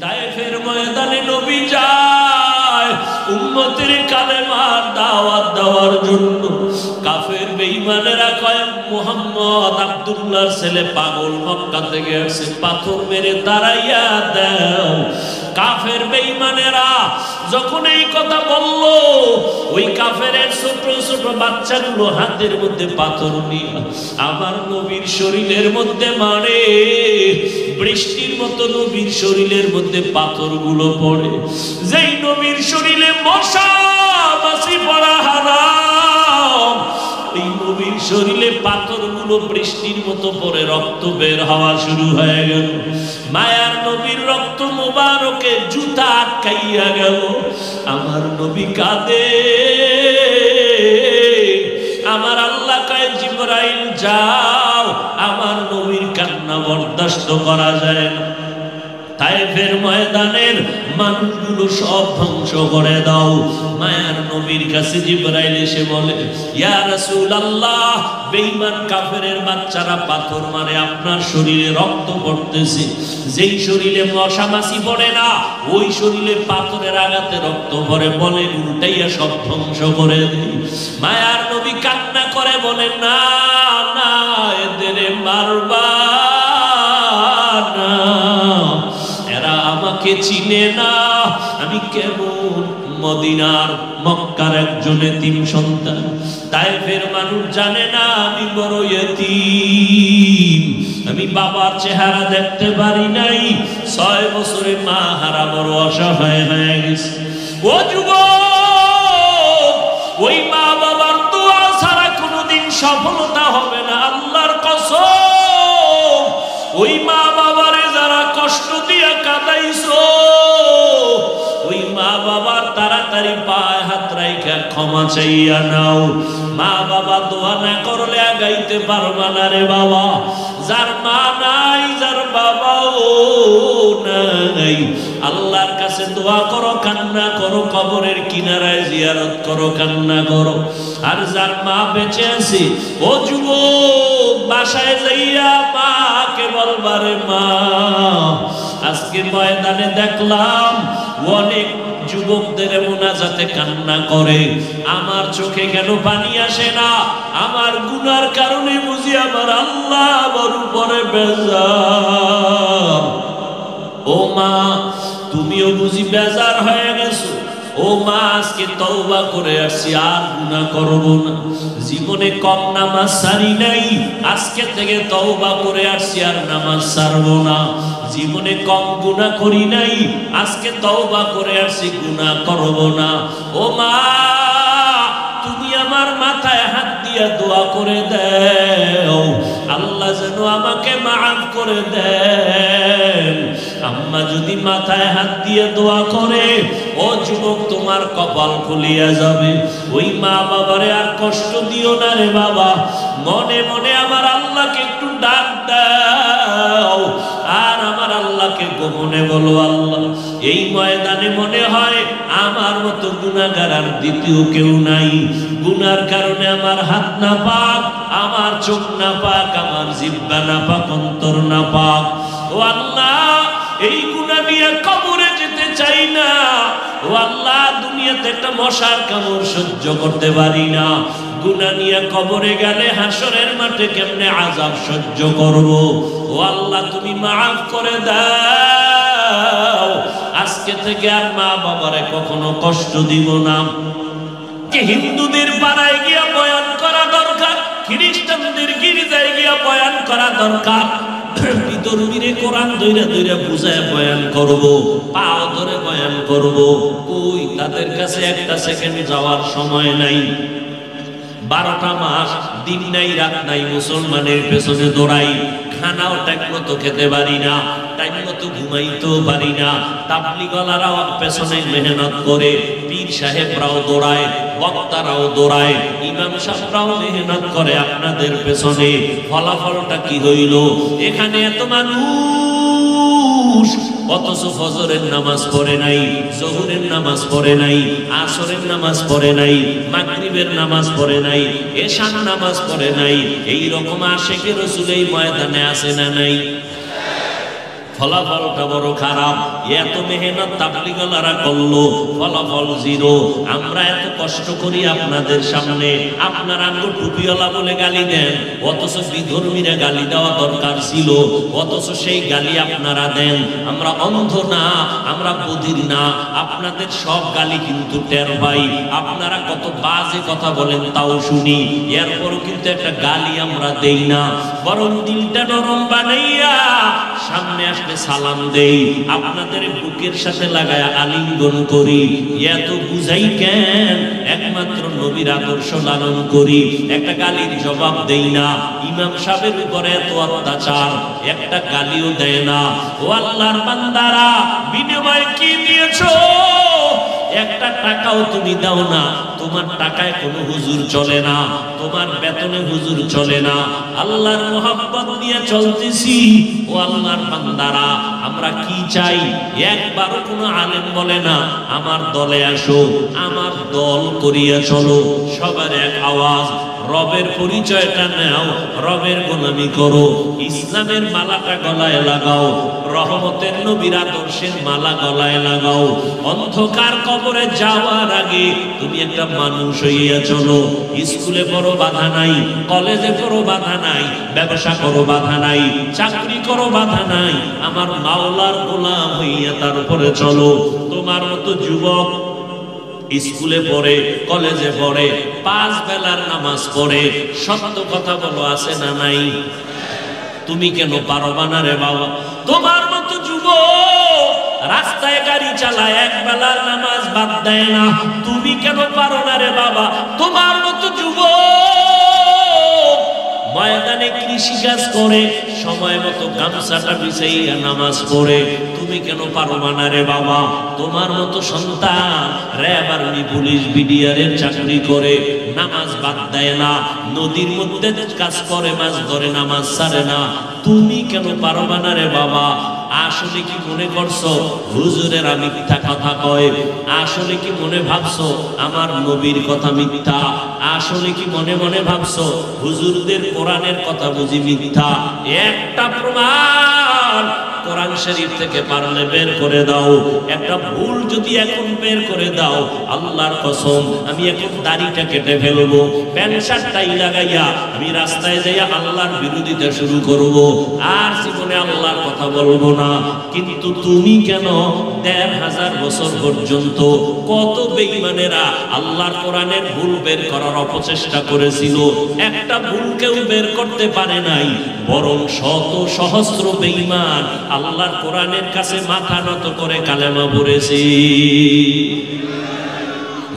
তায়েফের ময়দানে নবী যায় উম্মতের কালেমার দাওয়াত দেওয়ার জন্য। কাফের বেঈমানেরা কয় মুহাম্মদ আব্দুল্লাহর ছেলে পাগল, মক্কা থেকে আসছে, পাথর মেরে তাড়াইয়া দাও। কাফের বেঈমানেরা যখন এই কথা বলল, ওই কাফেরের ছোট ছোট বাচ্চাগুলো হাতের মধ্যে পাথর নিয়ে আমার নবীর শরীরের মধ্যে মারে। বৃষ্টির মতো নবীর শরীরের মধ্যে পাথরগুলো পড়ে। যেই নবীর শরীরে মশা মাছি পড়া হারাম, এই নবীর শরীরে পাথরগুলো বৃষ্টির মতো পড়ে রক্ত বের হওয়া শুরু হয়ে গেল। মায়ার নবীর রক্ত মোবারকে জুতা আটকাইয়া গেল। আমার নবী কাঁদে। আমার আল্লাহ কয় জিবরাইল যাও, আমার নবীর কান্না বরদাস্ত করা যায় না। তায়েফের ময়দানের মানুষগুলো সব ধ্বংস করে দাও। মায়ার নবীর কাছে জিবরাইল এসে বলে, ইয়া রাসূলুল্লাহ, বেঈমান কাফেরের বাচ্চারা পাথর মারে, আপনার শরীরে রক্ত পড়তেছে। যেই শরীরে মশা মাছি পড়ে না, ওই শরীরে পাথরের আঘাতে রক্ত পড়ে, বলে উল্টাইয়া সব ধ্বংস করে দিই। মায়ার নবী কান্না করে বলে, না না, এদের মারবা না, এরা আমাকে চিনে না। আমি কেমন মদিনার মক্কার একজন এতিম সন্তান। তায়েফের মানুষ জানে না আমি বড় এতিম, আমি বাবার চেহারা দেখতে পারি নাই। 6 বছরে মা হারা বড় অসহায় হয়ে গেছে। ও যুবক, ওই মা বাবার দোয়া ছাড়া কোনোদিন সফলতা হবে না। আল্লাহর কসম, ওই মা বাবারে যারা কষ্ট দিয়া কাঁদাইছো, ওই মা বাবার তাড়াতাড়ি পায়ে হাত রাইখা ক্ষমা চাইয়া নাও। মা বাবা দোয়া না করলে আগাইতে পারবা না রে বাবা। যার মা নাই, যার বাবাও নাই, আল্লাহর কাছে দোয়া করো, কান্না করো, কবরের কিনারায় জিয়ারত করো, কান্না করো। আর যার মা বেঁচে আছে, ও যুবক, বাসায় যাইয়া মাকে বলবারে, মা, আজকে ময়দানে দেখলাম অনেক যুবকদের মোনাজাতে কান্না করে, আমার চোখে কেন পানি আসে না? আমার গুনার কারণে বুঝি আমার আল্লাহ আমার উপরে বেজার। ও মা, তুমিও বুঝি বেজার হয়ে গেছো? ও মা, আজকে তওবা করে আসছি, আর গুনাহ করব না। জীবনে কম নামাজ সারি নাই, আজকে থেকে তওবা করে আসছি, আর নামাজ ছাড়বো না। জীবনে কম গুনাহ করি নাই, আজকে তওবা করে আসছি, গুনাহ করব না। ও মা, তুমি আমার মাথায় হাত দিয়া দোয়া করে দাও, আল্লাহ যেন আমাকে মাফ করে দেন। আম্মা যদি মাথায় হাত দিয়ে দোয়া করে, ও যুবক, তোমার কপাল খুলিয়া যাবে। ওই মা বাবারে আর কষ্ট দিও না রে বাবা। মনে মনে আমার আল্লাহকে একটু ডাক দাও, আর আমার আল্লাহকে গোপনে বলো, আল্লাহ, এই ময়দানে মনে হয় আমার মতো গুনাহগার আর দ্বিতীয় কেউ নাই। গুনার কারণে আমার হাত না পাক, আমার চোখ না পাক, আমার জিহ্বা না পাক, অন্তর না পাক। ও আল্লাহ, এই গুনাহ নিয়ে কবরে যেতে চাই না। ও আল্লাহ, দুনিয়াতে একটা মশার কামড় সহ্য করতে পারি না। গুনাহ নিয়ে কবরে গেলে হাসরের মাঠে কেমনে আযাব সহ্য করব? ও আল্লাহ, তুমি মাফ করে দাও। আজকে থেকে আর মা বাবারে কখনো কষ্ট দিব না। যে হিন্দুদের পাড়ায় গিয়া বয়ান করা দরকার, খ্রিস্টানদের গির্জায় গিয়া বয়ান করা দরকার। বিতর্মীরে কোরআন ধইরা ধইরা বুঝায় বয়ান করব, পাও ধরে বয়ান করব। কই, তাদের কাছে একটা সেকেন্ড যাওয়ার সময় নাই। 12টা মাস দিন নাই রাত নাই মুসলমানের পেছনে দৌড়াই। খানাও টাইম মতো খেতে পারি না, টাইম মতো ঘুমাইতেও পারি না। তাবলিগওয়ালারাও পেছনে মেহনত করে, পীর সাহেবরাও দৌড়ায়, বক্তারাও দৌড়ায়, ইমাম সাহেবরাও মেহনত করে আপনাদের পেছনে। ফলাফলটা কি হইল? এখানে এত মানুষ, অথচ ফজরের নামাজ পড়ে নাই, জোহরের নামাজ পড়ে নাই, আসরের নামাজ পড়ে নাই, মাগরিবের নামাজ পড়ে নাই, এশার নামাজ পড়ে নাই। এই রকম আশিকে রাসূল এই ময়দানে আছে না নাই? ফলাফলটা বড় খারাপ। এত মেহনত তাবলীগওয়ালারা করলো, ফলাফল জিরো। আমরা এত কষ্ট করি আপনাদের সামনে, আপনারা আঙ্গ টুপিওয়ালা বলে গালি দেন, অথচ বিধর্মীরা গালি দেওয়া দরকার ছিল, অথচ সেই গালি আপনারা দেন। আমরা অন্ধ না, আমরা বধির না, আপনাদের সব গালি কিন্তু টের পাই। আপনারা কত বাজে কথা বলেন তাও শুনি, এরপরও কিন্তু একটা গালি আমরা দেই না, বরং দিলটা নরম বানাইয়া সামনে আসলে সালাম দেই, আপনাদের বুকের সাথে লাগায়া আলিঙ্গন করি। এত বুঝাই কেন? একমাত্র নবীর আদর্শ লালন করি, একটা গালির জবাব দেই না। ইমাম সাহেবের উপরে এত অত্যাচার, একটা গালিও দেয় না। ও আল্লাহর বান্দারা, বিনিময়ে কি দিয়েছো? একটা টাকাও তুমি দাও না। তোমার টাকায় কোনো হুজুর চলে না, তোমার বেতনে হুজুর চলে না। আল্লাহর মোহাব্বত নিয়ে চলতেছি। ও আল্লাহর বান্দারা, আমরা কি চাই? একবারও কোনো আলেম বলে না আমার দলে আসো, আমার দল করিয়া চলো। সবার এক আওয়াজ, রবের পরিচয়টা নাও, রবের গোলামি করো, ইসলামের মালাটা গলায় লাগাও, রহমতের নবীর আদর্শের মালা গলায় লাগাও। অন্ধকার কবরে যাওয়ার আগে তুমি একটা মানুষ হইয়া চলো। স্কুলে পড়ো বাধা নাই, কলেজে পড়ো বাধা নাই, ব্যবসা করো বাধা নাই, চাকরি করো বাধা নাই, আমার মাওলার গোলাম হইয়া তারপরে চলো। তোমার মতো যুবক স্কুলে পড়ে, কলেজে পড়ে, 5 বেলার নামাজ পড়ে, সত্য কথা বলো আছে না নাই? তুমি কেন পারবা না রে বাবা? তোমার মতো যুবক রাস্তায় গাড়ি চালায়, 1 বেলার নামাজ বাদ দেয় না, তুমি কেন পারো না রে বাবা? তোমার মতো যুবক ময়দানে কৃষিকাজ করে, সময় মতো গামছাটা বিছাইয়া নামাজ পড়ে, তুমি কেন পারবা না রে বাবা? তোমার মতো সন্তান র্যাব, আর্মি, পুলিশ, বিডিআরের চাকরি করে, নামাজ বাদ দেয় না, নদীর মধ্যে কাজ করে, মাছ ধরে, নামাজ ছাড়ে না, তুমি কেন পারবা না রে বাবা? আসলে কি মনে করছো হুজুরেরা মিথ্যা কথা কয়? আসলে কি মনে ভাবছো আমার নবীর কথা মিথ্যা? আসলে কি মনে মনে ভাবছো হুজুরদের কোরআনের কথা বুঝি মিথ্যা? একটা প্রমাণ কোরআন শরীফ থেকে পারলে বের করে দাও। একটা ভুল যদি এখন বের করে দাও, আল্লাহর কসম আমি এখন দাড়িটা কেটে ফেলবো, প্যান্ট শার্টটাই লাগাইয়া আমি রাস্তায় যাইয়া আল্লাহর বিরোধিতা শুরু করব, আর জীবনে আল্লাহর কথা বলবো না। কিন্তু তুমি কেন 1500 বছর পর্যন্ত কত বেঈমানেরা আল্লাহর কোরআনের ভুল বের করার অপচেষ্টা করেছিল, একটা ভুল কেউ বের করতে পারে নাই, বরং শত সহস্র বেঈমান আল্লাহর কোরআনের কাছে মাথা নত করে কালেমা পড়েছে।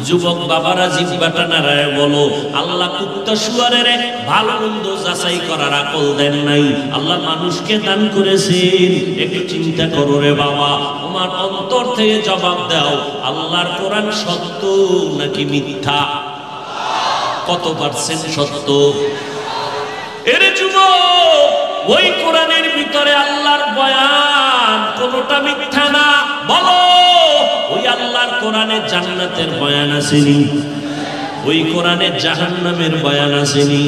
যুবক বাবারা জিহ্বাটা নাড়ায় বলো, আল্লাহ কুত্তা শুয়ারের ভালো মন্দ যাচাই করার আকল দেন নাই, আল্লাহ মানুষকে দান করেছেন। একটু চিন্তা করো রে বাবা, তোমার অন্তর থেকে জবাব দাও, আল্লাহর কোরআন সত্য নাকি মিথ্যা? কত পার্সেন্ট সত্য? এরে যুবক, ওই কোরআনের ভিতরে আল্লাহর বয়ান কোনটা মিথ্যা না? বলো, ওই আল্লাহর কোরআনে জান্নাতের বয়ান আসেনি? ওই কোরআনে জাহান্নামের বয়ান আসেনি?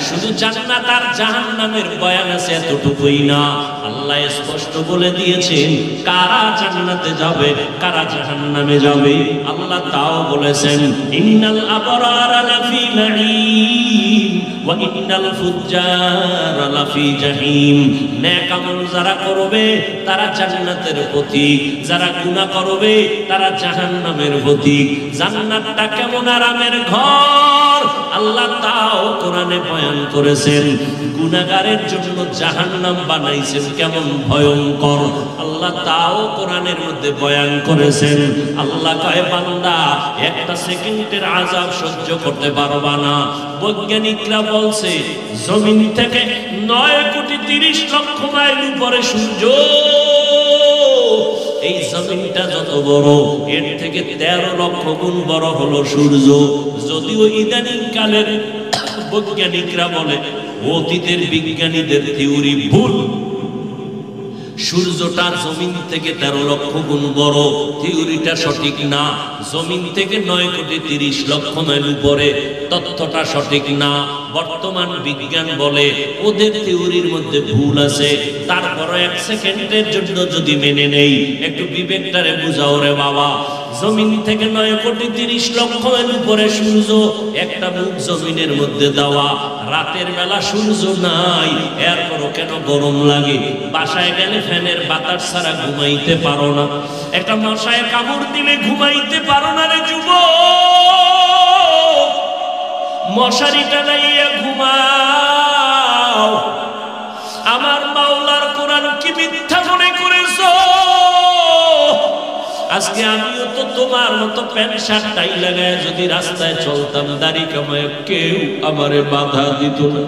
শুধু জান্নাত আর জাহান্নামের বয়ান আছে এতটুকুই না, আল্লাহ স্পষ্ট বলে দিয়েছেন কারা জান্নাতে যাবে, কারা জাহান্নামে যাবে। আল্লাহ তাও বলেছেন, ইন্নাল আবরারা লাফি নাঈম ওয়া ইন্নাল ফুজ্জারা লাফি জাহিম। নেক আমল যারা করবে তারা জান্নাতের পথিক, যারা গুনাহ করবে তারা জাহান্নামের পথিক। জান্নাতটা কেমন আরামের ঘর আল্লাহ তাও কোরআনে বয়ান করেছেন। গুনাহগারের জন্য জাহান্নাম বানাইছেন কেমন ভয়ঙ্কর, আল্লাহ তাও কোরআনের মধ্যে বয়ান করেছেন। আল্লাহ কয়, বান্দা একটা সেকেন্ডের আযাব সহ্য করতে পারবা না। বৈজ্ঞানিকরা বলছে জমিন থেকে 9,30,00,000 মাইল উপরে সূর্য। এই জমিনটা যত বড়, এর থেকে 13 লক্ষ গুণ বড় হলো সূর্য। যদিও ইদানিং কালের বৈজ্ঞানিকরা বলে অতীতের বিজ্ঞানীদের থিওরি ভুল, সূর্যটা জমিন থেকে 13 লক্ষ গুণ বড়, থিওরিটা সঠিক না। জমিন থেকে 9,30,00,000 মাইল উপরে, তথ্যটা সঠিক না। বর্তমান বিজ্ঞান বলে ওদের থিওরির মধ্যে ভুল আছে। তারপরও 1 সেকেন্ডের জন্য যদি মেনে নেই, একটু বিবেকটারে বুঝাও রে বাবা। জমিন থেকে 9,30,00,000 মাইল উপরে সূর্য, একটা মুখ জমিনের মধ্যে দেওয়া। রাতের বেলা সূর্য নাই, এরপরও কেন গরম লাগে? বাসায় গেলে ফ্যানের বাতাস ছাড়া ঘুমাইতে পারো না, একটা মশায় কামড় দিলে ঘুমাইতে পারো না রে যুবক। মশারি টানাইয়া ঘুমাও। আমার মাওলার কোরআন কি মিথ্যা মনে করেছো? আজকে আমিও তো তোমার মতো প্যান্ট শার্ট টাই লাগায় যদি রাস্তায় চলতাম, দাড়ি কামায়, কেউ আমারে বাধা দিত না।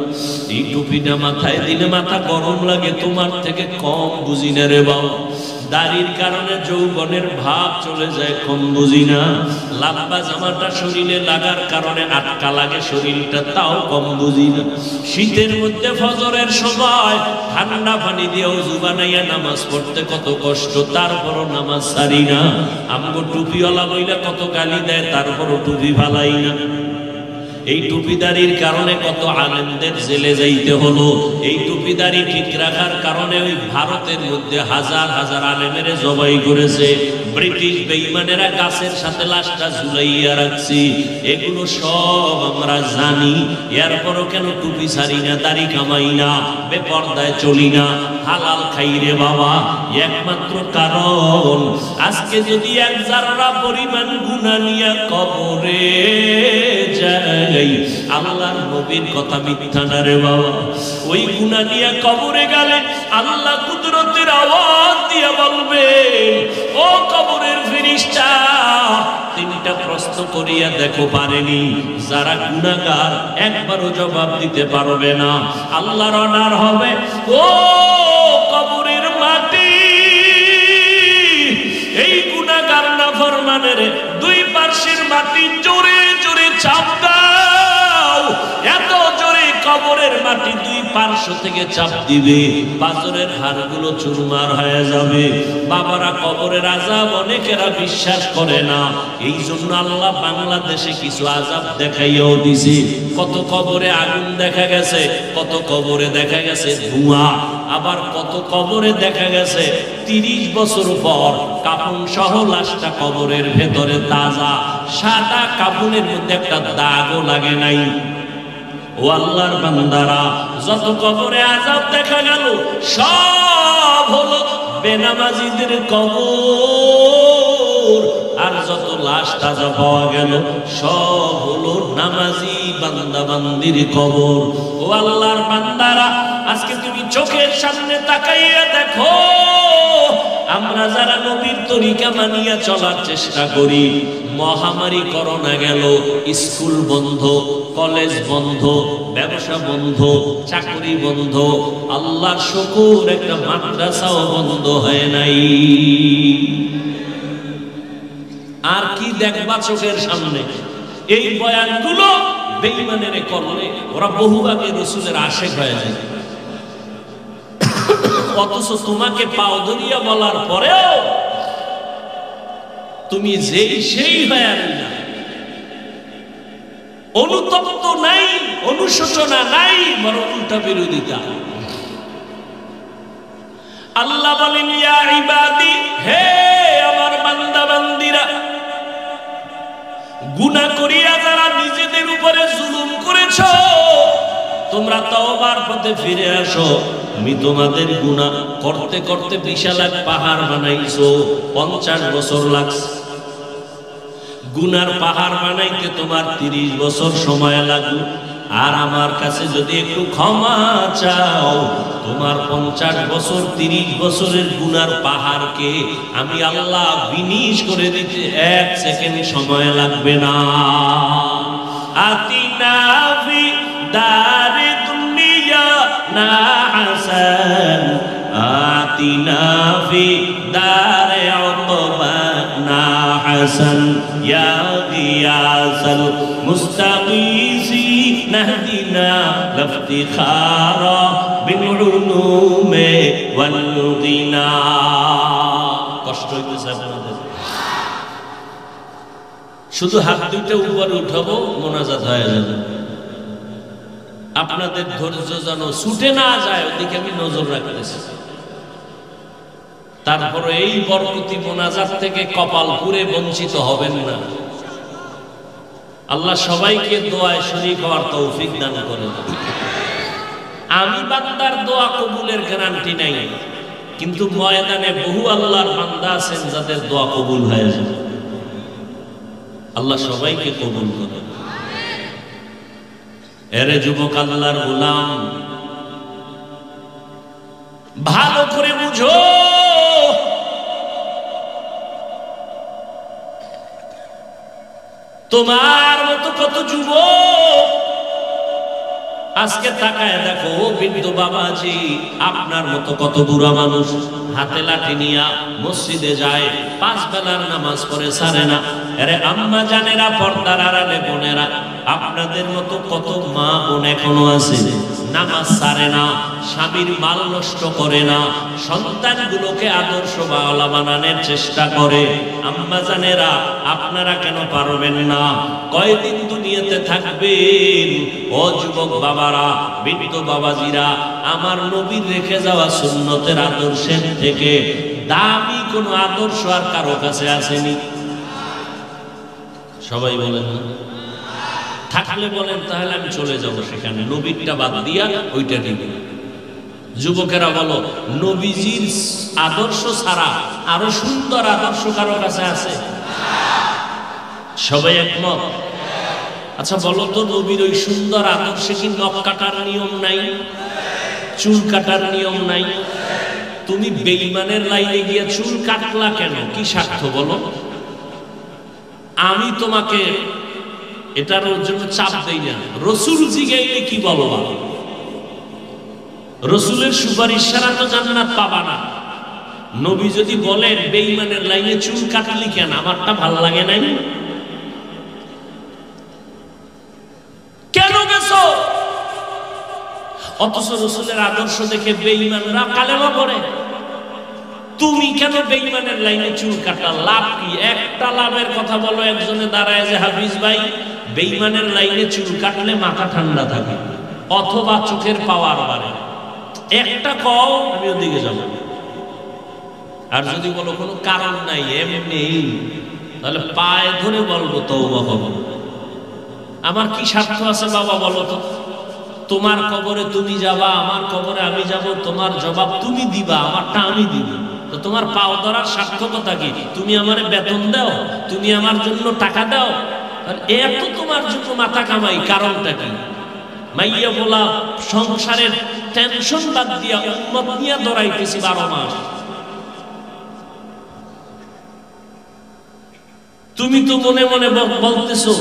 এই টুপিটা মাথায় দিলে মাথা গরম লাগে, তোমার থেকে কম বুঝি না রে বাবা। দাড়ির কারণে যৌবনের ভাব চলে যায়, কম বুঝি না। লাম্বা জামাটা শরীরে লাগার কারণে আটকা লাগে শরীরটা, তাও কম বুঝি না। শীতের মধ্যে ফজরের সময় ঠান্ডা পানি দিয়ে ওযু বানাইয়া নামাজ পড়তে কত কষ্ট, তারপরও নামাজ ছাড়ি না। আমগো টুপিওয়ালা বইলা কত গালি দেয়, তারপরও টুপি ফালাই না। এই টুপিদারির কারণে কত আলেমদের জেলে যাইতে হলো। এই টুপিদারি ঠিক রাখার কারণে ওই ভারতের মধ্যে হাজার হাজার আলেমের জবাই করেছে ব্রিটিশ বেঈমানেরা, গাছের সাথে লাশটা ঝুলাইয়া রাখছি। এগুলো সব আমরা জানি, এরপরও কেন টুপি ছাড়ি না, দাড়ি কামাই না, বেপরদায় চলি না, হালাল খাই রে বাবা? একমাত্র কারণ আজকে যদি 1 জাররা পরিমাণ গুনাহ নিয়ে কবরে যাই, আল্লাহর নবীর কথা মিথ্যা না রে বাবা। ওই গুনাহ নিয়ে কবরে গেলে আল্লাহ কুদরতের আওয়াজ দিয়ে বলবে, ও কবরের ফেরেশতা, 3টা প্রশ্ন করিয়া দেখো পারেনি। যারা গুনাহগার একবারও জবাব দিতে পারবে না, আল্লাহর অনার হবে, ও কবরের মাটি, এই গুনাহগার নাফরমানের 2 পার্শ্বের মাটি জোরে জোরে চাপ দাও। এত জোরে কবরের মাটি 2 পার্শ্ব থেকে চাপ দিবে, পাথরের হাড়গুলো চুরমার হয়ে যাবে। বাবারা, কবরের আযাব অনেকেরা বিশ্বাস করে না, এই জন্য আল্লাহ বাংলাদেশে কিছু আযাব দেখাইয়াও দিছে। কত কবরে আগুন দেখা গেছে, কত কবরে দেখা গেছে ধোঁয়া, আবার কত কবরে দেখা গেছে 30 বছর পর কাফন সহ লাশটা কবরের ভেতরে তাজা, সাদা কাফনের মধ্যে একটা দাগও লাগে নাই। ও আল্লাহর বান্দারা, যত কবরে আযাব দেখা গেল সব হলো বেনামাজিদের কবর, আর যত লাশ তাজা পাওয়া গেল সব হলো নামাজি বান্দা বান্দির কবর। ও আল্লাহর বান্দারা, আজকে তুমি চোখের সামনে তাকাইয়া দেখো, আমরা যারা নবীর তরিকা মানিয়া চলার চেষ্টা করি, মহামারী করোনা গেল, স্কুল বন্ধ, কলেজ বন্ধ, ব্যবসা বন্ধ, চাকরি বন্ধ, আল্লাহর শুকর একটা মাদ্রাসাও বন্ধ হয় নাই। আর কি দেখবা চোখের সামনে? এই বয়ানগুলো বেঈমানের করলে ওরা বহু আগে রাসূলের আশিক হয়ে যায়, অথচ তোমাকে পাও ধরিয়া বলার পরেও তুমি যেই সেই হয়ে না, অনুতপ্ত নাই, অনুশোচনা নাই, বরং উল্টা বিরোধিতা। আল্লাহ বলেন, ইয়া ইবাদি, হে আমার বান্দা বান্দিরা, গুনাহ করিয়া যারা নিজেদের উপরে জুলুম করেছো, তোমরা তওবার পথে ফিরে আসো। আমি তোমাদের গুনাহ করতে করতে বিশাল এক পাহাড় বানাইছো, 50 বছর লাগছে। গুনার পাহাড় বানাইতে তোমার 30 বছর সময় লাগলো, আর আমার কাছে যদি একটু ক্ষমা চাও, তোমার 50 বছর 30 বছরের গুনার পাহাড়কে আমি আল্লাহ বিনিশ করে দিতে 1 সেকেন্ড সময় লাগবে না। আতিনা ফি দারি দুনিয়া না হাসান, আতিনা ফি দারে উকবা না হাসান, ইয়া গিয়াসাল মুস্তাগীসি نهدنا لافتخارا بالعلوم والغنى কষ্ট হইতেছে আপনাদের শুধু হাত দুটো উপরে উঠাবো মোনাজাত হয়ে যাবে আপনাদের ধৈর্য যেন ছুটে না যায় ওদিকে আমি নজর রাখতেছি তারপরে এই বরকতি মোনাজাত থেকে কপাল পুরে বঞ্চিত হবেন না আল্লাহ সবাইকে দোয়ায় শরীক হওয়ার তৌফিক দান করেন আমি বান্দার দোয়া কবুলের গ্যারান্টি নাই কিন্তু ময়দানে বহু আল্লাহর বান্দা আছেন যাদের দোয়া কবুল হয়ে যায় আল্লাহ সবাইকে কবুল করেন এরে যুবক আল্লাহর গোলাম ভালো করে বুঝো তোমার মতো কত যুবক আজকে তাকায় দেখো বৃদ্ধ বাবাজি আপনার মতো কত বুড়া মানুষ হাতে লাঠি নিয়া মসজিদে যায় 5 বেলার নামাজ পড়ে ছাড়ে না আরে আম্মা জানেরা পর্দার আড়ালে বোনেরা আপনাদের মতো কত মা বোন এখনো আছে নামাজ ছাড়ে না স্বামীর মাল নষ্ট করে না সন্তানগুলোকে আদর্শওয়ালা বানানোর চেষ্টা করে আম্মা জানেরা আপনারা কেন পারবেন না কয়দিন দুনিয়াতে থাকবেন ও যুবক বাবারা বৃদ্ধ বাবাজিরা আমার নবীর রেখে যাওয়া সুন্নতের আদর্শের থেকে দামি কোন আদর্শ আর কারো কাছে আসেনি সবাই বলেন না থাকলে বলেন তাহলে আমি চলে যাব সেখানে নবীরটা বাদ দিয়া ওইটা নিব যুবকেরা বলো নবীজির আদর্শ ছাড়া আরো সুন্দর আদর্শ কারো কাছে আছে সবাই একমত আচ্ছা বলো তো নবীর ওই সুন্দর আদর্শে কি নখ কাটার নিয়ম নাই চুল কাটার নিয়ম নাই তুমি বেঈমানের লাইনে গিয়ে চুল কাটলা কেন কি স্বার্থ বলো আমি তোমাকে এটার জন্য চাপ দেই না রাসূল জিগাইলে কি বলবা রাসূলের সুপারিশ ছাড়া তো জান্নাত পাবা না নবী যদি বলেন বেঈমানের লাইনে চুল কাটলি কেন আমারটা ভালো লাগে নাই কেন গেছো অথচ রাসূলের আদর্শ দেখে বেঈমানরা কালেমা পড়ে তুমি কেন বেঈমানের লাইনে চুল কাটা লাভ কি একটা লাভের কথা বলো একজনে দাঁড়ায় যে হাফিজ ভাই বেঈমানের লাইনে চুল কাটলে মাথা ঠান্ডা থাকে অথবা চোখের পাওয়ার বাড়ে একটা কও আমি ওদিকে যাব আর যদি বলো কোনো কারণ নাই এমনি তাহলে পায়ে ধরে বলবো তওবা করো আমার কি স্বার্থ আছে বাবা বলো তো তোমার কবরে তুমি যাবা আমার কবরে আমি যাব তোমার জবাব তুমি দিবা আমারটা আমি দিব তো তোমার পাও ধরার সার্থকতা কি তুমি আমারে বেতন দাও তুমি আমার জন্য টাকা দাও আর এত তোমার জন্য মাথা কামাই কারণটা কি মাইয়া বলা সংসারের টেনশন বাদ দিয়া উম্মত নিয়ে দৌড়াইতেছি 12 মাস তুমি তো মনে মনে বলতেছো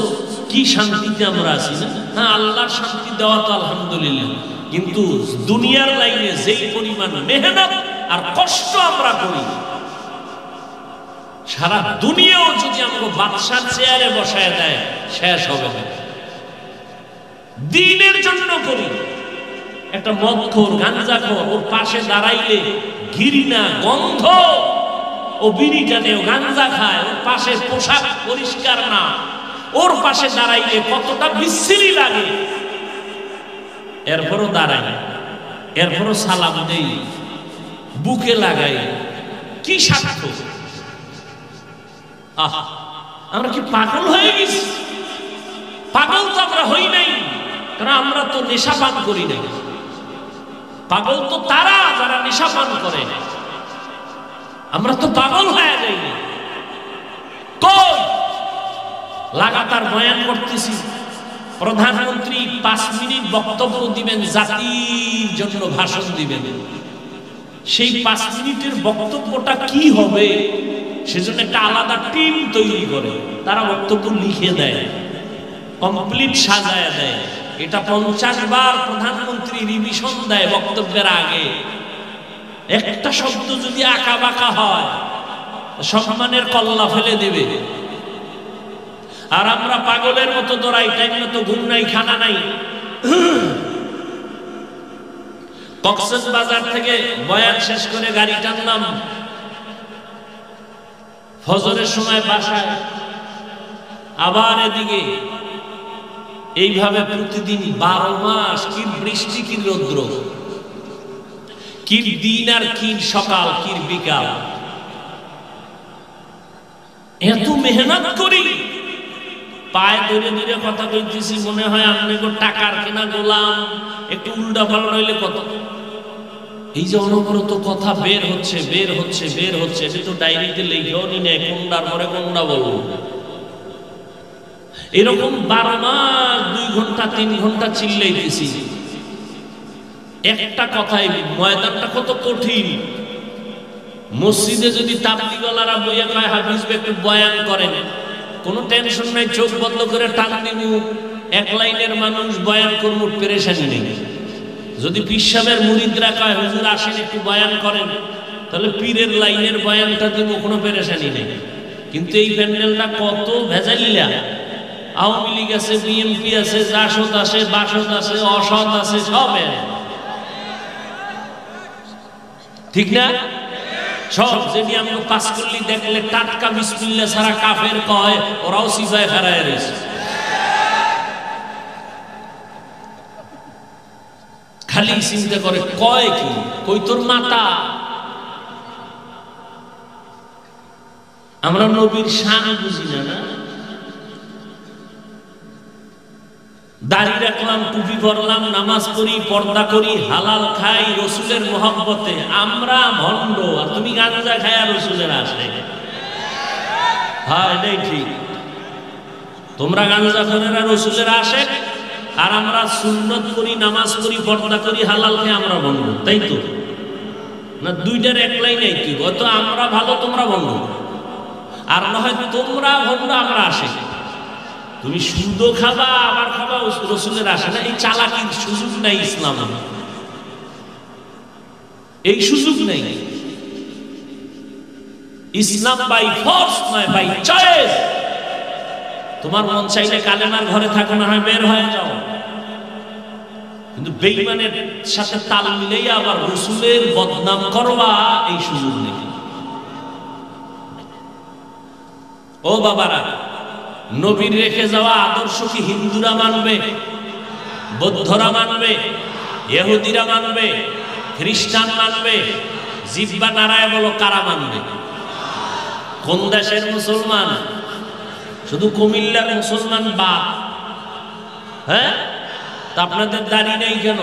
কি শান্তিতে আমরা আছি না হ্যাঁ আল্লাহর শান্তি দেওয়া তো আলহামদুলিল্লাহ কিন্তু দুনিয়ার লাইনে যেই পরিমাণ মেহনত আর কষ্ট আমরা করি সারা দুনিয়াও যদি আমাকে বাদশার চেয়ারে বসায় দেয় শেষ হবে না দ্বীনের জন্য করি একটা মদখোর গাঞ্জাখোর ওর পাশে দাঁড়াইলে ঘৃণা গন্ধ ও বিড়ি টানে ও গাঞ্জা খায় ওর পাশে পোশাক পরিষ্কার না ওর পাশে দাঁড়াইলে কতটা বিশ্রী লাগে এরপরও দাঁড়াই এরপরও সালাম দেই বুকে লাগাই কি স্বার্থ আমরা কি পাগল হয়ে গেছি পাগল তো আমরা হই নাই কারণ আমরা তো নেশা পান করি নাই পাগল তো তারা যারা নেশা পান করে আমরা তো পাগল হয়ে যাইনি কই লাগাতার বয়ান করতেছি প্রধানমন্ত্রী 5 মিনিট বক্তব্য দিবেন জাতির জন্য ভাষণ দিবেন সেই 5 মিনিটের বক্তব্যটা কি হবে সেজন্য একটা আলাদা টিম তৈরি করে তারা বক্তব্য লিখে দেয় কমপ্লিট সাজায় দেয় এটা 50 বার প্রধানমন্ত্রী রিভিশন দেয় বক্তব্যের আগে একটা শব্দ যদি আঁকা বাঁকা হয় সম্মানের কল্লা ফেলে দেবে আর আমরা পাগলের মতো দৌড়াই টাইম মতো ঘুম নাই খানা নাই কক্সবাজার থেকে বয়ান শেষ করে গাড়ি টানলাম, ফজরের সময় বাসায়, আবার এদিকে এইভাবে প্রতিদিন 12 মাস কি বৃষ্টি কি রৌদ্র, কি দিন আর কি সকাল কি বিকাল, এত মেহনত করি। পায়ে ধরে ধরে কথা বলতেছি, মনে হয় আপনাকে টাকার কেনা গোলাম, একটু উল্টা পাল্টা হইলে কত। এই যে অনবরত কথা বের হচ্ছে বের হচ্ছে বের হচ্ছে, এটা তো ডায়েরিতে লিখেও নি না, কোনটার পরে কোনটা বলবো। এরকম 12 মাস 2 ঘন্টা 3 ঘন্টা চিল্লাইতেছি একটা কথাই। ময়দানটা কত কঠিন। মসজিদে যদি তাবলীগওয়ালারা বইয়া কয় হাফিজ একটু বয়ান করেন, কোনো টেনশন নাই, চোখ বন্ধ করে টান দিব, এক লাইনের মানুষ বয়ান করবো, পেরেশানি নেই। যদি পীর সাহেবের মুরিদরা কয় হুজুর আসেন একটু বয়ান করেন, তাহলে পীরের লাইনের বয়ানটা দিব, কোনো পেরেশানি নেই। কিন্তু এই প্যান্ডেলটা কত ভেজালিলা, আওয়ামী লীগ আছে, বিএনপি আছে, জাসদ আছে, বাসদ আছে, অসৎ আছে, সব ঠিক না? সব যদি আমরা পাস করলি দেখলে টাটকা বিসমিল্লাহ ছাড়া কাফের কয়, ওরাও সিজায় হারায় রয়েছে। খালি চিন্তা করে কয় কি, কই তোর মাতা। আমরা নবীর শান বুঝি না, না? দাড়ি রাখলাম, টুপি পরলাম, নামাজ পড়ি, পর্দা করি, হালাল খাই রসুলের মহব্বতে। আমরা ভণ্ড, আর তুমি গাঁজা খায়া রসুলের আসে। হ্যাঁ, এটাই ঠিক। তোমরা গাঁজা খোরেরা রসুলের আসে, আর আমরা সুন্নত করি, নামাজ করি, পর্দা করি, হালাল খাই, আমরা ভণ্ড। তাই তো না? দুইটার এক লাইনেই কি, হয়তো আমরা ভালো তোমরা ভণ্ড, আর না হয় তোমরা ভণ্ড আমরা আসে। তুমি সুদও খাবা আবার খাবা রসুলের আসে না, এই চালাকির সুযোগ নাই ইসলাম, এই সুযোগ নেই। ইসলাম বাই ফোর্স নয়, বাই চয়েস। তোমার মন চাইলে কালেমার ঘরে থাকো, না হয় বের হয়ে যাও, কিন্তু বেঈমানের সাথে তাল মিলেই আবার রসুলের বদনাম করবা, এই সুযোগ নেই। ও বাবারা, নবীর রেখে যাওয়া আদর্শ কি হিন্দুরা মানবে, বৌদ্ধরা মানবে, ইহুদিরা মানবে, খ্রিস্টান মানবে? জিহ্বা নাড়ায় বলো, কারা মানবে? কোন দেশের মুসলমান? শুধু কুমিল্লার মুসলমান বাপ? হ্যাঁ, তা আপনাদের দাড়ি নেই কেন?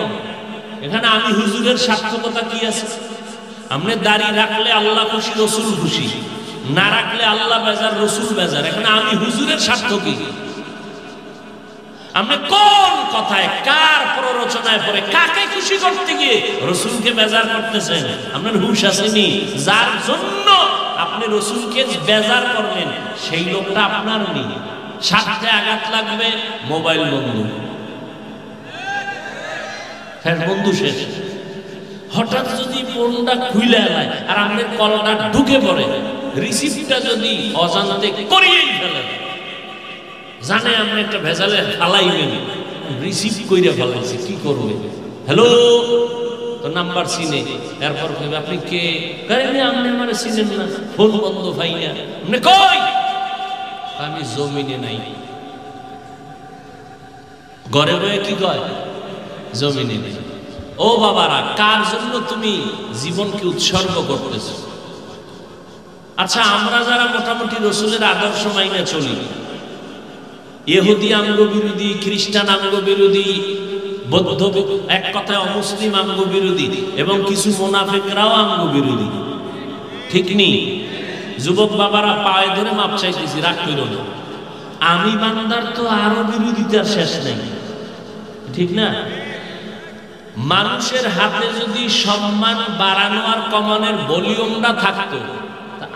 এখানে আমি হুজুরের সার্থকতা কি আছে? আপনি দাড়ি রাখলে আল্লাহ খুশি, রসুল খুশি, না রাখলে আল্লাহ বেজার, রসুল বেজার। এখানে আমি হুজুরের স্বার্থ কি? আপনি কোন কথায়, কার প্ররোচনায় পড়ে, কাকে খুশি করতে গিয়ে রসুলকে বেজার করতেছেন? আপনার হুঁশ আসেনি? যার জন্য আপনি রসুলকে বেজার করলেন, সেই লোকটা আপনার নেই। স্বার্থে আঘাত লাগবে, মোবাইল বন্ধু, হ্যাঁ বন্ধু শেষ। হঠাৎ যদি ফোনটা খুলে এলায় আর আপনার কলটা ঢুকে পড়ে, রিসিপ্টটা যদি অজান্তে করিয়েই ফেলে, জানে আপনি একটা ভেজালে ফালাইবেন, রিসিভ কইরা ফেলাইছে, কি করবে? হ্যালো, তো নাম্বার চিনে, এরপর ভাবে আপনি কে? আপনি আমার চিনেন না, ফোন বন্ধ ভাই না। আপনি কই? আমি জমিনে নাই। ঘরে বয়ে কি কয়? জমিনে নেই। ও বাবারা, কার জন্য তুমি জীবনকে উৎসর্গ করতেছ? আচ্ছা, আমরা যারা মোটামুটি রসুলের আদর্শ মাইনে চলি, ইহুদি আঙ্গ বিরোধী, খ্রিস্টান আঙ্গ বিরোধী, বৌদ্ধ এক কথায় অমুসলিম আঙ্গ বিরোধী, এবং কিছু মুনাফিকরাও আঙ্গ বিরোধী, ঠিক নেই? যুবক বাবারা, পায়ে ধরে মাপ চাইতেছি, রাগ কইরো না। আমি বান্দার তো আরো বিরোধিতার শেষ নেই, ঠিক না? মানুষের হাতে যদি সম্মান বাড়ানো আর কমানোর ভলিউমটা থাকতো,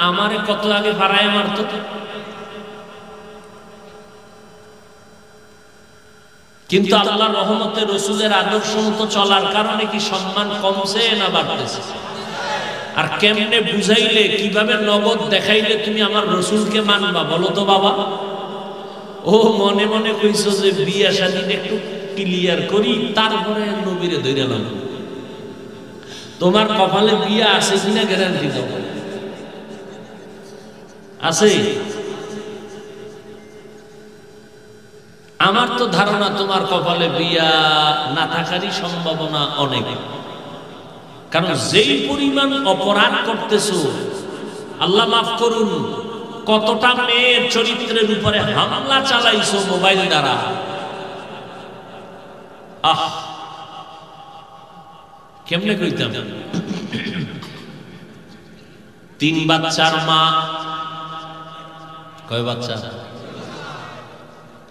আমারে কত আগে বাড়ায় মারত। কিন্তু আল্লাহর রহমতে রসুলের আদর্শ মতো চলার কারণে কি সম্মান কমছে না বাড়তেছে? আর কেমনে বুঝাইলে, কিভাবে নগদ দেখাইলে তুমি আমার রসুলকে মানবা বলো তো বাবা? ও মনে মনে কইছো যে বিয়ে শাদী একটু ক্লিয়ার করি, তারপরে নবীরে ধইরালাম। তোমার কপালে বিয়া আছে কিনা গ্যারান্টি দাও, আছে? আমার তো ধারণা তোমার কপালে বিয়া না থাকারই সম্ভাবনা অনেক, কারণ যেই পরিমাণ অপরাধ করতেছো, আল্লাহ মাফ করুন, কতটা মেয়ের চরিত্রের উপরে হামলা চালাইছো মোবাইল দ্বারা। আহ, কেমনে কইতাম? 3 বাচ্চার মা, কয় বাচ্চা?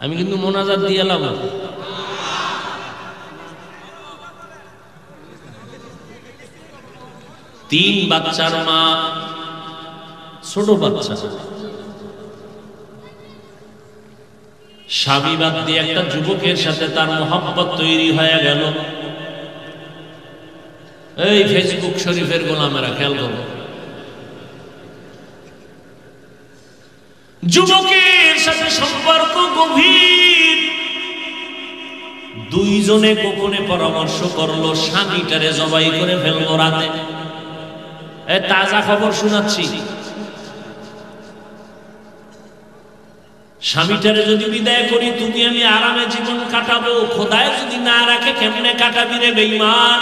আমি কিন্তু মোনাজাত দিয়ে এলাম। 3 বাচ্চার মা, ছোট বাচ্চা, স্বামী বাদ দিয়ে একটা যুবকের সাথে তার মোহাব্বত তৈরি হয়ে গেল। এই ফেসবুক শরীফের গোলামেরা খেয়াল করো, যুবকের সাথে সম্পর্ক গভীর, দুইজনে গোপনে পরামর্শ করলো স্বামীটারে জবাই করে ফেলবো রাতে। তাজা খবর শোনাচ্ছি, স্বামীটারে যদি বিদায় করি তুমি আমি আরামে জীবন কাটাবো, খোদায় যদি না রাখে কেমনে কাটাবি রে বেঈমান।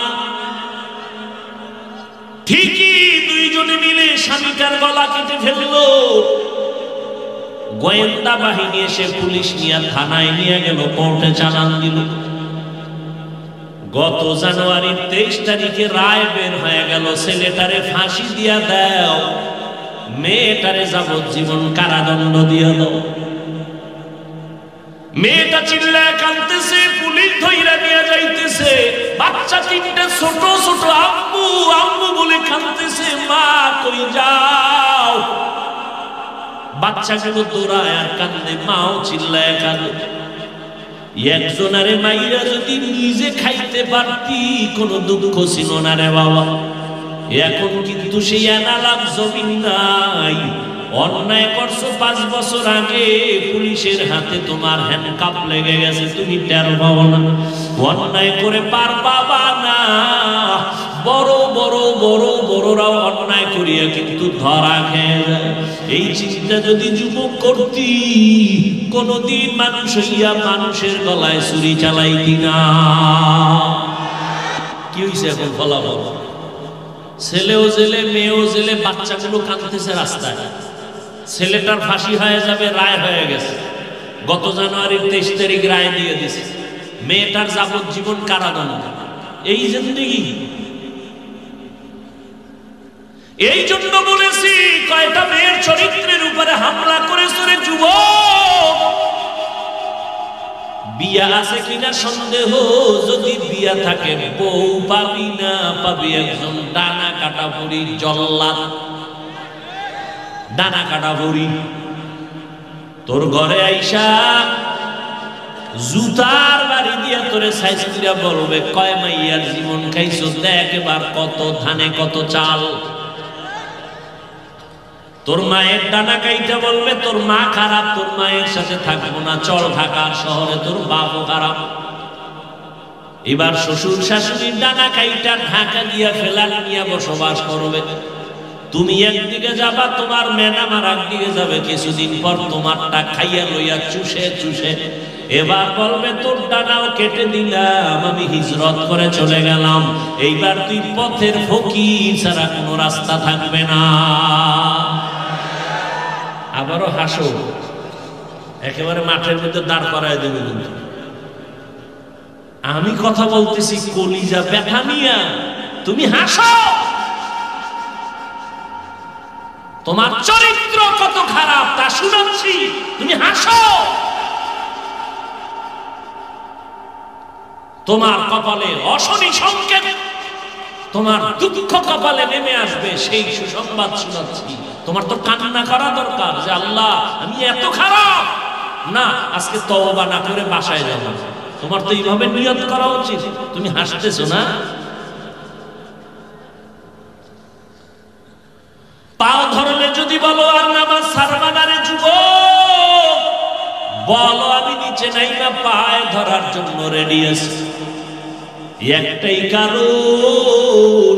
ঠিকই দুইজনে মিলে স্বামীটার গলা কেটে ফেললো। গোয়েন্দা বাহিনী এসে পুলিশ নিয়ে থানায় নিয়ে গেল, কোর্টে চালান দিল। গত জানুয়ারির 23 তারিখে রায় বের হয়ে গেল, ছেলেটারে ফাঁসি দিয়া দাও, মেয়েটারে যাবজ্জীবন কারাদণ্ড দিয়ে দাও। মেয়েটা চিল্লায় কাঁদতেছে, পুলিশ ধইরা নিয়ে যাইতেছে। বাচ্চা 3টে ছোট ছোট, আম্মু আম্মু বলে কাঁদতেছে, মা কই যাও? বাচ্চাগুলো দৌড়ায় আর কান্দে, মাও চিল্লায় কাঁদে। একজনারে মাইরা যদি নিজে খাইতে পারতি কোনো দুঃখ ছিল না রে বাবা। এখন কিন্তু সেই এনালাম জমিন নাই। অন্যায় করছো 5 বছর আগে, পুলিশের হাতে তোমার হ্যান্ডকাপ লেগে গেছে, তুমি টের পাও না। অন্যায় করে পার পাবা না। বড় বড় বড় বড়রাও অন্যায় করিয়া কিন্তু ধরা খেয়ে যায়। এই চিন্তা যদি যুবক করতি, কোনদিন মানুষ হইয়া মানুষের গলায় ছুরি চালাইতি না। কি হইছে এখন ফলাফল? ছেলেও জেলে, মেয়েও জেলে, বাচ্চাগুলো কাঁদতেছে রাস্তায়। ছেলেটার ফাঁসি হয়ে যাবে, রায় হয়ে গেছে। গত জানুয়ারির 23 তারিখ রায় দিয়ে দিছে। মেয়েটার যাবজ্জীবন কারাদণ্ড। এই জিন্দেগি। এই জন্য বলেছি, কয়টা মেয়ের চরিত্রের উপরে হামলা করেছে রে যুবক। বিয়া আছে কিনা সন্দেহ, যদি বিয়া থাকে বউ পাবি না, পাবি একজন ডানা কাটা বুড়ি জল্লাদ। ডানা কাটা বুড়ি তোর ঘরে আইসা জুতার বাড়ি দিয়া তোরে সাইজ করিয়া বলবে, কয় মাইয়ার জীবন খাইছো, দেখ এবার কত ধানে কত চাল। তোর মায়ের ডানা কাইটা বলবে তোর মা খারাপ, তোর মায়ের সাথে থাকবো না, চল ঢাকার শহরে, তোর বাপও খারাপ। এবার শ্বশুর শাশুড়ির ডানা কাইটা ঢাকা দিয়া ফেলার নিয়ে বসবাস করবে। তুমি একদিকে যাবা, তোমার ম্যাডাম আর একদিকে যাবে। কিছুদিন পর তোমারটা খাইয়া লইয়া চুষে চুষে এবার বলবে তোর ডানাও কেটে দিলাম, আমি হিজরত করে চলে গেলাম। এইবার তুই পথের ফকির ছাড়া কোনো রাস্তা থাকবে না। আবারও হাসো, একেবারে মাঠের মধ্যে দাঁড় করায় দেবে। কিন্তু আমি কথা বলতেছি কলিজা ব্যথা নিয়া, তুমি হাসো। তোমার চরিত্র কত খারাপ তা শুনাচ্ছি, তুমি হাসো। তোমার কপালে অশনি সংকেত, তোমার দুঃখ কপালে নেমে আসবে, সেই সুসংবাদ শোনাচ্ছি। তোমার তো কান্না করা দরকার যে আল্লাহ আমি এত খারাপ না, আজকে তওবা না করে বাসায় যাব। তোমার তো এইভাবে নিয়ত করা উচিত। তুমি হাসতেছো না? পাও ধরলে যদি বলো আর নামাজ ছাড়বা না রে যুবক, বলো আমি নিচে নাইমা পায়ে ধরার জন্য রেডি আছি। একটাই কারণ,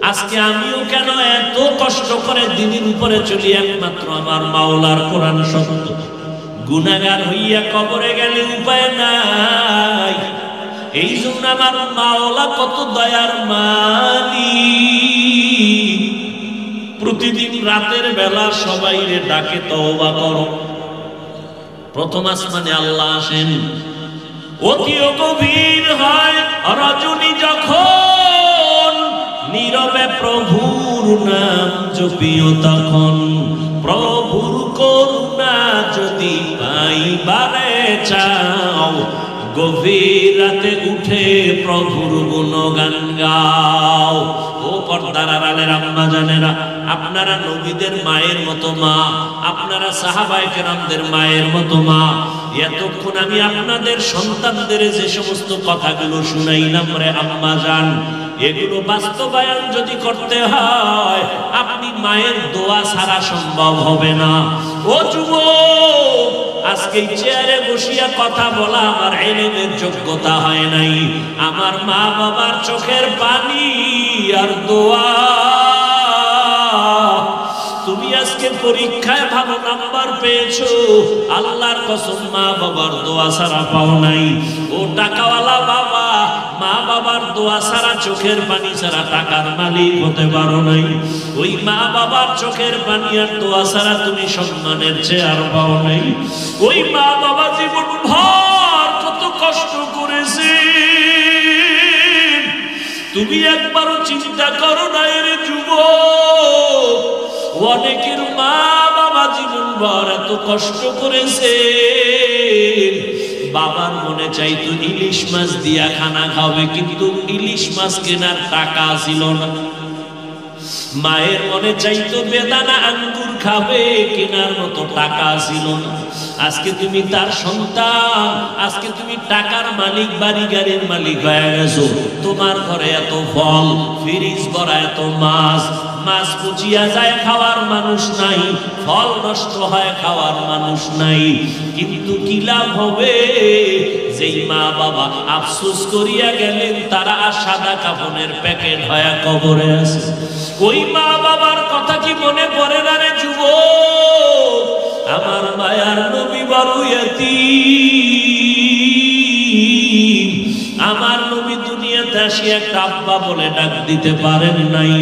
আজকে আমিও কেন এত কষ্ট করে দিনের উপরে চলি, একমাত্র আমার মাওলার কোরআন সত্য। গুনাহগার হইয়া কবরে গেলে উপায় নাই, এই জন্য আমার মাওলা কত দয়ার মালিক, প্রতিদিন রাতের বেলা সবাইরে ডাকে তওবা করো। প্রথম আসমানে আল্লাহ আসেন, অতিও গভীর হয় রজনী যখন, নীরবে প্রভুর নাম জপিও তখন। প্রভুর করুণা যদি পাইবারে চাও, গভীর রাতে উঠে প্রভুর গুণগান গাও। ও পর্দার আড়ালের আম্মা জানেরা, আপনারা নবীদের মায়ের মতো মা, আপনারা সাহাবায়ে কেরামদের মায়ের মতো মা। এতক্ষণ আমি আপনাদের সন্তানদের যে সমস্ত কথাগুলো শুনাইলাম রে আম্মা জান, এগুলো বাস্তবায়ন যদি করতে হয়, আপনি মায়ের দোয়া ছাড়া সম্ভব হবে না। ও যুবক, আজকে চেয়ারে বসিয়া কথা বলা আমার ইলমের যোগ্যতা হয় নাই, আমার মা বাবার চোখের পানি আর দোয়া। তুমি আজকে পরীক্ষায় ভালো নাম্বার পেয়েছো, আল্লাহর কসম মা বাবার দোয়া ছাড়া পাও নাই। ও টাকাওয়ালা বাবা, মা বাবার দোয়া ছাড়া, চোখের পানি ছাড়া টাকার মালিক হতে পারো নাই। ওই মা বাবার চোখের পানি আর দোয়া ছাড়া তুমি সম্মানের চেয়ার পাও নাই। ওই মা বাবা জীবন ভর কত কষ্ট করেছে, তুমি একবারও চিন্তা করো না রে যুবক। অনেকের মা বাবা জীবন ভর এত কষ্ট করেছে, বাবার মনে চাইতো ইলিশ মাছ দিয়া খানা খাবে, কিন্তু ইলিশ মাছ কেনার টাকা ছিল না। মায়ের মনে চাইতো বেদানা আঙ্গুর খাবে, কেনার মতো টাকা ছিল না। আজকে তুমি তার সন্তান, আজকে তুমি টাকার মালিক, বাড়ি গাড়ির মালিক হয়ে গেছো। তোমার ঘরে এত ফল, ফ্রিজ ভরা এত মাছ, মাছ পচিয়া যায় খাওয়ার মানুষ নাই, ফল নষ্ট হয় খাওয়ার মানুষ নাই। কিন্তু কি লাভ হবে, যেই মা বাবা আফসোস করিয়া গেলেন, তারা সাদা কাফনের প্যাকেট হয়ে কবরে আছে। ওই মা বাবার কথা কি মনে পড়ে না রে যুবক? আমার মায়ার নবী বড় ইয়াতীম, আমার নবী দুনিয়াতে আসি একটা আব্বা বলে ডাক দিতে পারেন নাই।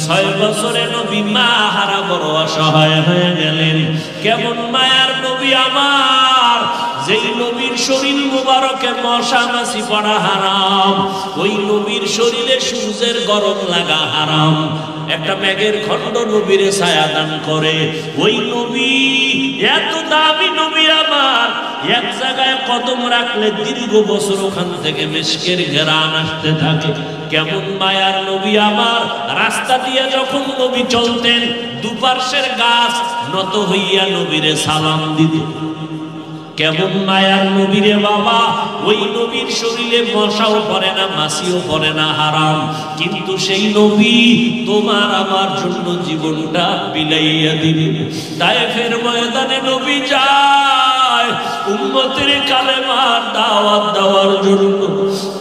6 বছরে নবী মা হারা বড় অসহায় হয়ে গেলেন। কেমন মায়ার নবী আমার, যেই নবীর শরীর মুবারকে মশা মাছি পড়া হারাম, ওই নবীর শরীরে সূর্যের গরম লাগা হারাম। একটা মেঘের খণ্ড নবীরে ছায়া দান করে। ওই নবী এত দামি নবী আমার, এক জায়গায় কদম রাখলে দীর্ঘ বছর ওখান থেকে মিশকের ঘেরান আসতে থাকে। কেমন মায়ার নবী আমার, রাস্তা দিয়ে যখন নবী চলতেন, দুপার্শ্বের গাছ নত হইয়া নবীরে সালাম দিত। কেমন মায়ার নবীরে বাবা, ওই নবীর শরীরে মশাও পড়ে না, মাছিও পড়ে না, হারাম। কিন্তু সেই নবী তোমার আমার জন্য জীবনটা বিলাইয়া দিলেন। তায়েফের ময়দানে নবী যায় উম্মতের কালেমার দাওয়াত দেওয়ার জন্য।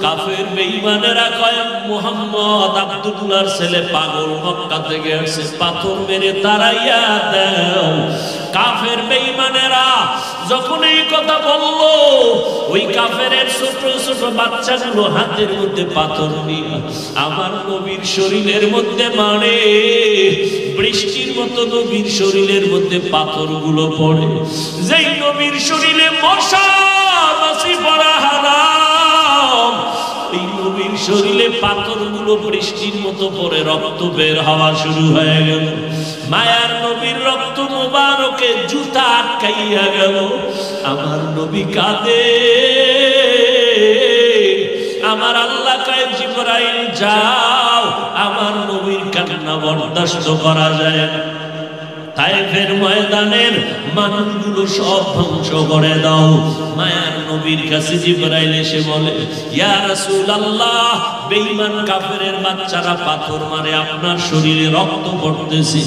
কাফের বেঈমানেরা কয় মুহাম্মদ আব্দুল্লাহর ছেলে পাগল, মক্কা থেকে আসে, পাথর মেরে তাড়াইয়া দাও। কাফের বেঈমানেরা যখন এই কথা বলল, ওই কাফেরের ছোট ছোট বাচ্চাগুলো হাতের মধ্যে পাথর নিয়ে আমার নবীর শরীরের মধ্যে মারে। বৃষ্টির মতো নবীর শরীরের মধ্যে পাথরগুলো পড়ে। যেই নবীর শরীরে মশা মাছি পড়া হারাম, এই নবীর শরীরে পাথরগুলো বৃষ্টির মতো পড়ে রক্ত বের হওয়া শুরু হয়ে গেল। মায়ার নবীর রক্ত মুবারকে জুতা আটকাইয়া গেল। আমার নবী কাঁদে। আমার আল্লাহ কয় জিবরাইল যাও, আমার নবীর কান্না বরদাস্ত করা যায় না। তায়েফের ময়দানের মানুষগুলো সব ধ্বংস করে দাও। মায়ার নবীর কাছে জিবরাইল এসে বলে, ইয়া রাসূলুল্লাহ, বেঈমান কাফেরের বাচ্চারা পাথর মারে, আপনার শরীরে রক্ত পড়তেছে।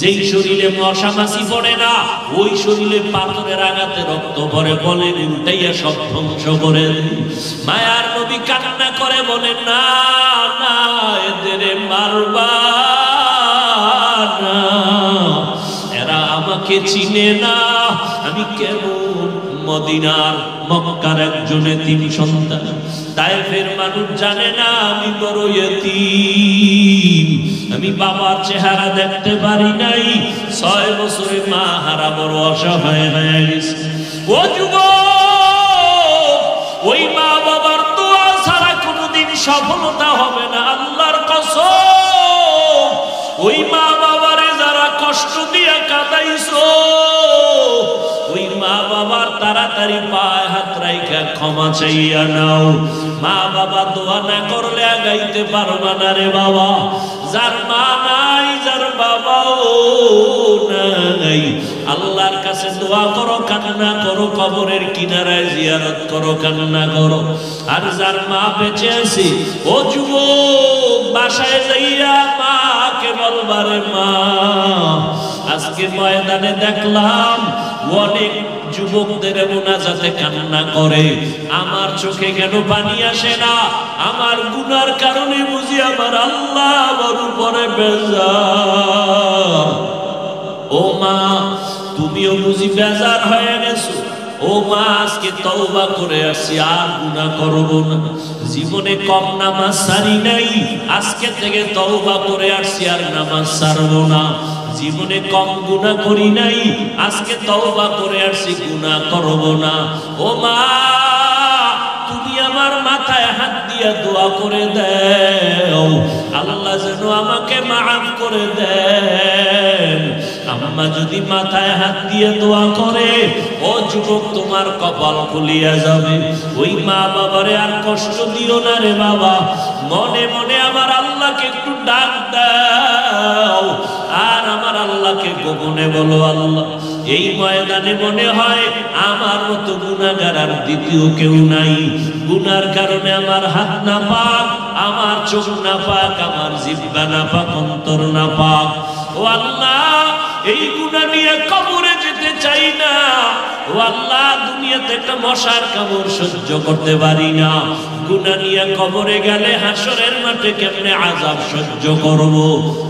যেই শরীরে মশা মাছি পড়ে না, ওই শরীরে পাথরের আঘাতে রক্ত পড়ে, বলে উল্টাইয়া সব ধ্বংস করে দিই। মায়ার নবী কান্না করে বলে, না না, এদের মারবা না, এরা আমাকে চিনে না। আমি কেমন মদিনার মক্কার একজন এতিম সন্তান, তায়েফের মানুষ জানে না আমি বড় এতিম, আমি বাবার চেহারা দেখতে পারি নাই, 6 বছরে মা হারা বড় অসহায় হয়ে গেছে। ও যুবক, ওই মা বাবার দোয়া ছাড়া কোনোদিন সফলতা হবে না, আল্লাহর কসম। ওই মা বাবারে যারা কষ্ট দিয়া কাঁদাইছো, ওই মা বাবার তাড়াতাড়ি পায়ে হাত রাইখা ক্ষমা চাইয়া নাও। মা বাবা দোয়া না করলে আগাইতে পারবা না রে বাবা। যার মা নাই, যার বাবাও নাই, আল্লাহর কাছে দোয়া করো, কান্না করো, কবরের কিনারায় জিয়ারত করো, কান্না করো। আর যার মা বেঁচে আছে, ও যুবক, বাসায় যাইয়া মাকে বলবারে, মা, আজকে ময়দানে দেখলাম অনেক যুবকদের মোনাজাতে কান্না করে, আমার চোখে কেন পানি আসে না? আমার গুনার কারণে বুঝি আমার আল্লাহ আমার উপরে বেজার। ও মা, তুমিও বুঝি বেজার হয়ে গেছো? ও মা, আজকে তওবা করে আসি, আর গুনাহ করব না। জীবনে কম নামাজ সারি নাই, আজকে থেকে তওবা করে আসি, আর নামাজ ছাড়বো না। জীবনে কম গুনাহ করি নাই, আজকে তওবা করে আসি, গুনাহ করব না। ও মা, তুমি আমার মাথায় হাত দিয়া দোয়া করে দাও, আল্লাহ যেন আমাকে মাফ করে দেন। আম্মা যদি মাথায় হাত দিয়ে দোয়া করে, ও যুবক, তোমার কপাল খুলিয়া যাবে। ওই মা বাবারে আর কষ্ট দিও না রে বাবা। মনে মনে আমার আল্লাহকে একটু ডাক দাও, আর আমার আল্লাহকে গোপনে বলো, আল্লাহ, এই ময়দানে মনে হয় আমার মতো গুনাহগার আর দ্বিতীয় কেউ নাই। গুনার কারণে আমার হাত না পাক, আমার চোখ না পাক, আমার জিহ্বা না পাক, অন্তর না পাক। ও আল্লাহ, এই গুনাহ নিয়ে কবরে যেতে চাই না। ও আল্লাহ, দুনিয়াতে একটা মশার কামড় সহ্য করতে পারি না। গুনাহ নিয়ে কবরে গেলে হাসরের মাঠে কেমনে আযাব সহ্য করব?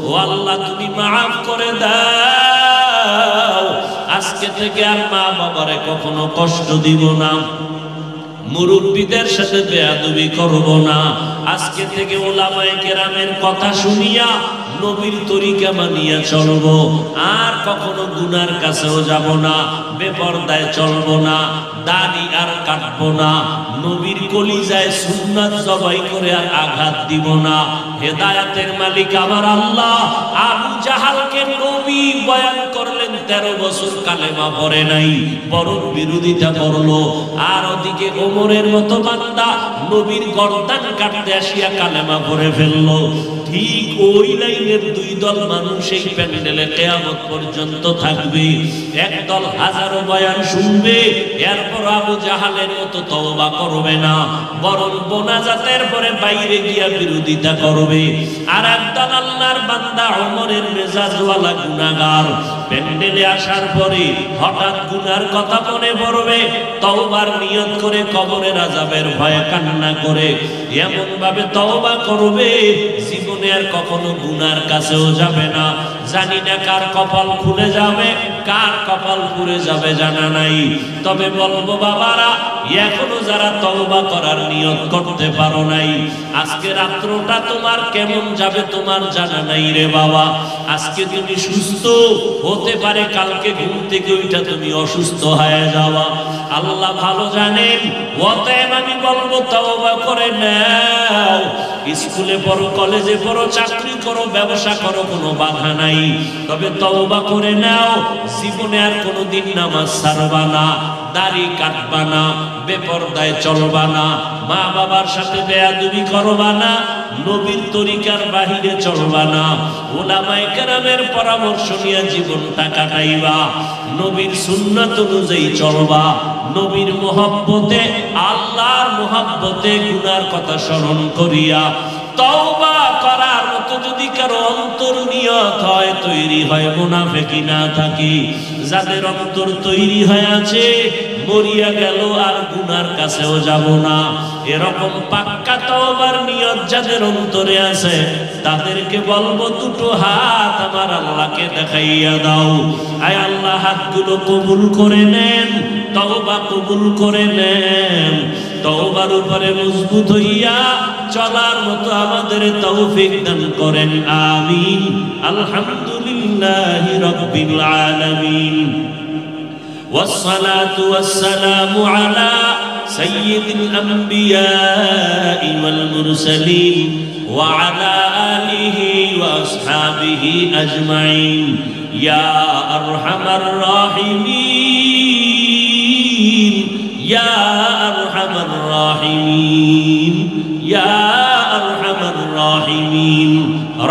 ও আল্লাহ, তুমি মাফ করে দাও। আজকে থেকে আর মা বাবারে কখনো কষ্ট দিব না, মুরব্বীদের সাথে বেয়াদবি করব না। আজকে থেকে উলামায়ে কেরামের কথা শুনিয়া নবীর তরিকা মানিয়া চলবো, আর কখনো গুনার কাছেও যাব না, বেপরদায় চলবো না, দাড়ি আর কাটবো না, নবীর কলিজায় সুন্নাত জবাই করে আর আঘাত দিব না। হেদায়েতের মালিক আমার আল্লাহ। আবু জাহালকে নবী বয়ান করলেন, 13 বছর কালেমা পড়ে নাই, বরং বিরোধিতা করলো। আর ওদিকে ওমরের মতো বান্দা নবীর গর্দান কাটতে আসিয়া কালেমা পড়ে ফেললো। ঠিক ওই লাইনের 2 দল মানুষ এই প্যান্ডেলে কিয়ামত পর্যন্ত থাকবে। এক দল হাজারো বয়ান শুনবে, এরপর আবু জাহালের মতো তওবা করবে না, বরং মোনাজাতের পরে বাইরে গিয়া বিরোধিতা করবে। আর একদল আল্লাহর বান্দা ওমরের মেজাজওয়ালা গুনাহগার প্যান্ডেলে আসার পরে হঠাৎ গুনার কথা মনে পড়বে, তওবার নিয়ত করে কবরের আযাবের ভয়ে কান্না করে এমন ভাবে তওবা করবে, জীবনে আর কখনো গুনার কাছেও যাবে না। জানি না কার কপাল খুলে যাবে, কার কপাল পুড়ে যাবে জানা নাই। তবে বলবো বাবারা, এখনো যারা তওবা করার নিয়ত করতে পারো নাই, আজকে রাত্রটা তোমার কেমন যাবে তোমার জানা নাই রে বাবা। আজকে তুমি সুস্থ হতে পারে, কালকে ঘুম থেকে ওইটা তুমি অসুস্থ হয়ে যাওয়া, আল্লাহ ভালো জানেন। অতএব আমি বলবো তওবা করে নাও। স্কুলে পড়ো, কলেজে পড়ো, চাকরি করো, ব্যবসা করো, কোনো বাধা নাই, তবে তওবা করে নাও। জীবনে আর কোনোদিন নামাজ ছাড়বা না, দাড়ি কাটবা না, বেপরদায় চলবা না, মা বাবার সাথে বেয়াদবি করবা না, নবীর তরিকার বাহিরে চলবা না, উলামায়ে কেরামের পরামর্শ নিয়ে জীবনটা কাটাইবা, নবীর সুন্নাত অনুযায়ী চলবা, নবীর মোহাব্বতে, আল্লাহর মোহাব্বতে গুনার কথা স্মরণ করিয়া তওবা করার মতো যদি কারো অন্তর নিয়ত হয়, তৈরি হয়, মুনাফিকি না থাকি, যাদের অন্তর তৈরি হয়ে আছে, মরিয়া গেল আর গুনার কাছেও যাব না, এরকম পাক্কা তওবার নিয়ত যাদের অন্তরে আছে, তাদেরকে বলবো দুটো হাত আমার আল্লাহকে দেখাইয়া দাও। আয় আল্লাহ, হাতগুলো কবুল করে নেন, তওবা কবুল করে নেন, তওবার উপরে মজবুত হইয়া চলার মতো আমাদের তৌফিক দান করেন, আমিন। আলহামদুলিল্লাহি রাব্বিল আলামিন, والصلاة والسلام على سيد الأنبياء والمرسلين وعلى آله وأصحابه أجمعين يا أرحم الراحمين يا أرحم الراحمين يا أرحم الراحمين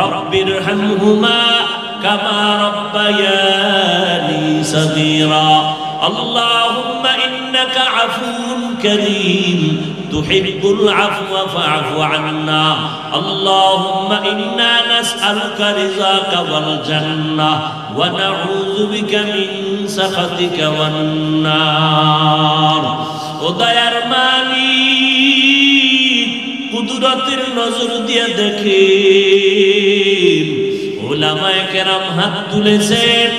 رب ارحمهما كما ربياني صغيرا اللهم إنك عفو كريم تحب العفو فاعف عنا اللهم إنا نسألك رضاك والجنة ونعوذ بك من سخطك والنار وديار مالك কুদরতের নজর দিয়ে দেখেন উলামায়ে কেরাম হাত তুলেছেন,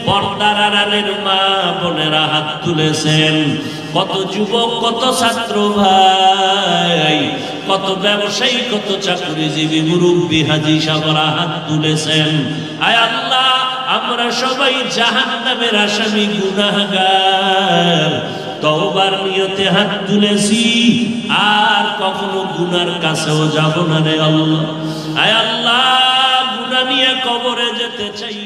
পর্দার আড়ালের মা বোনেরা হাত তুলেছেন, কত যুবক, কত ছাত্র ভাই, কত ব্যবসায়ী, কত চাকরিজীবী, মুরব্বী, হাজী সাহেবরা হাত তুলেছেন। আয় আল্লাহ, আমরা সবাই জাহান্নামের আসামি, গুনাহগার, তওবার নিয়তে হাত তুলেছি, আর কখনো গুনার কাছেও যাব না রে আল্লাহ। আয় আল্লাহ, গুনাহ নিয়ে কবরে যেতে চাই।